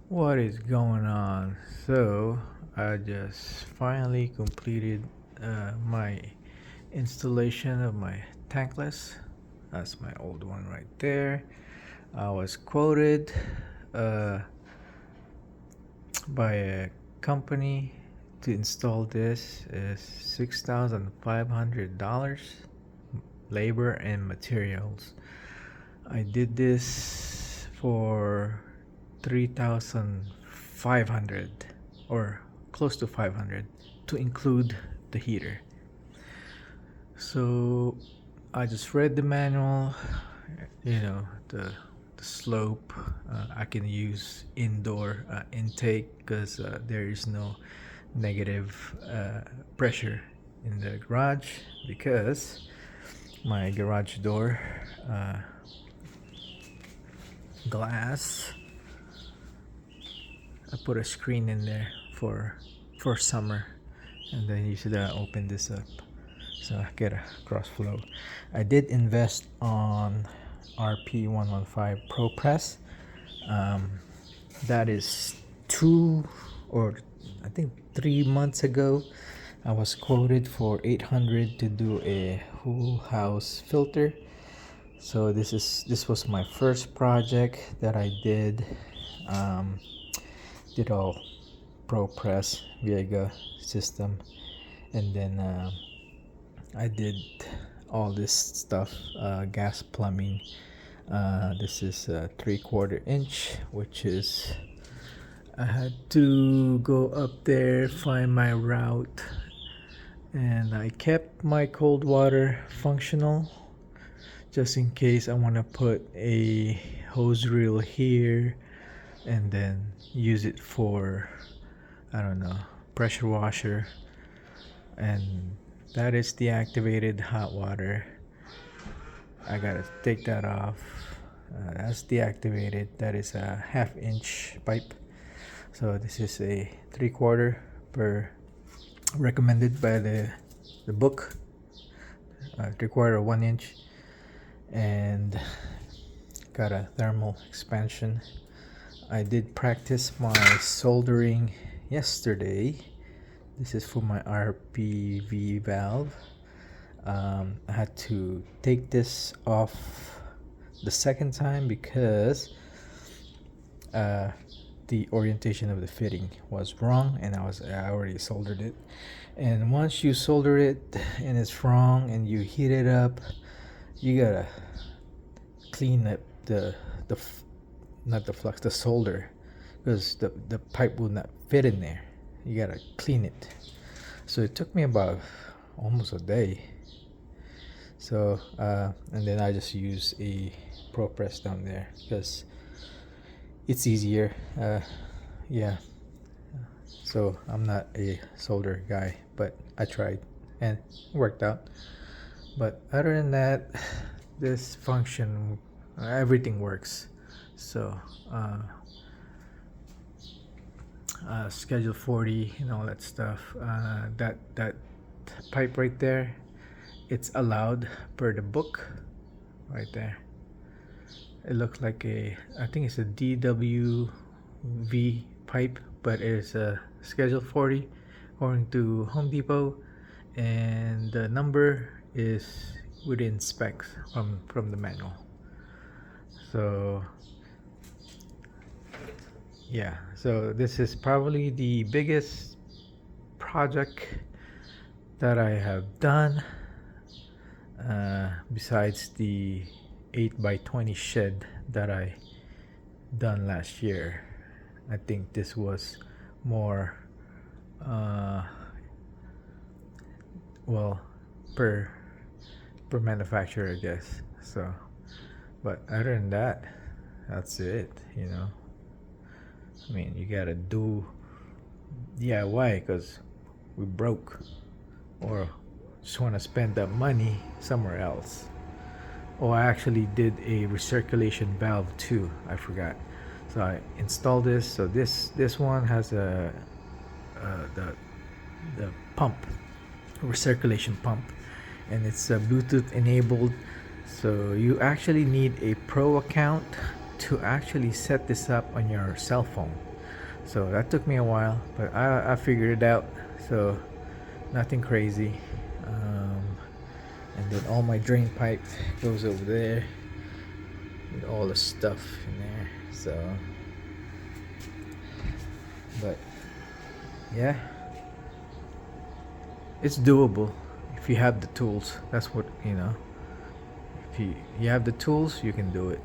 What is going on? So, I just finally completed my installation of my Tankless. That's my old one right there. I was quoted uh, by a company to install this is $6,500 labor and materials. I did this for 3,500 or close to 500 to include the heater. So I just read the manual, the slope. I can use indoor intake because there is no negative pressure in the garage because my garage door glass, I put a screen in there for summer, and then you should open this up so I get a cross flow. I did invest on RP115 Pro Press. That is 3 months ago. I was quoted for 800 to do a whole house filter. So this was my first project that I did. Did all Pro Press Viega system, and then I did all this stuff, gas plumbing. This is a 3/4 inch, which is I had to go up there, find my route, and I kept my cold water functional just in case I want to put a hose reel here and then use it for, I don't know, pressure washer. And that is deactivated hot water. I gotta take that off. That's deactivated. That is a 1/2 inch pipe. So this is a 3/4 per recommended by the book. 3/4 1 inch, and got a thermal expansion. I did practice my soldering yesterday. This is for my RPV valve. I had to take this off the second time because the orientation of the fitting was wrong, and I already soldered it. And once you solder it and it's wrong and you heat it up, you gotta clean up not the flux, the solder, because the pipe will not fit in there. You gotta clean it. So it took me about almost a day. So and then I just use a Pro Press down there because it's easier. Yeah. So I'm not a solder guy, but I tried and it worked out. But other than that, this function, everything works. So schedule 40 and all that stuff, that pipe right there, it's allowed per the book right there. It looks like I think it's a DWV pipe, but it's a schedule 40 according to Home Depot, and the number is within specs from the manual. So yeah, so this is probably the biggest project that I have done, besides the 8x20 shed that I done last year. I think this was more well, per manufacturer, I guess. So, but other than that, that's it. I mean, you gotta do DIY because we broke, or just want to spend that money somewhere else. Oh, I actually did a recirculation valve too. I forgot. So I installed this. So this one has the pump, recirculation pump, and it's Bluetooth enabled. So you actually need a pro account to actually set this up on your cell phone. So that took me a while, but I figured it out. So nothing crazy. Um, and then all my drain pipe goes over there with all the stuff in there. So, but yeah, it's doable if you have the tools. That's what, you know. If you have the tools, you can do it.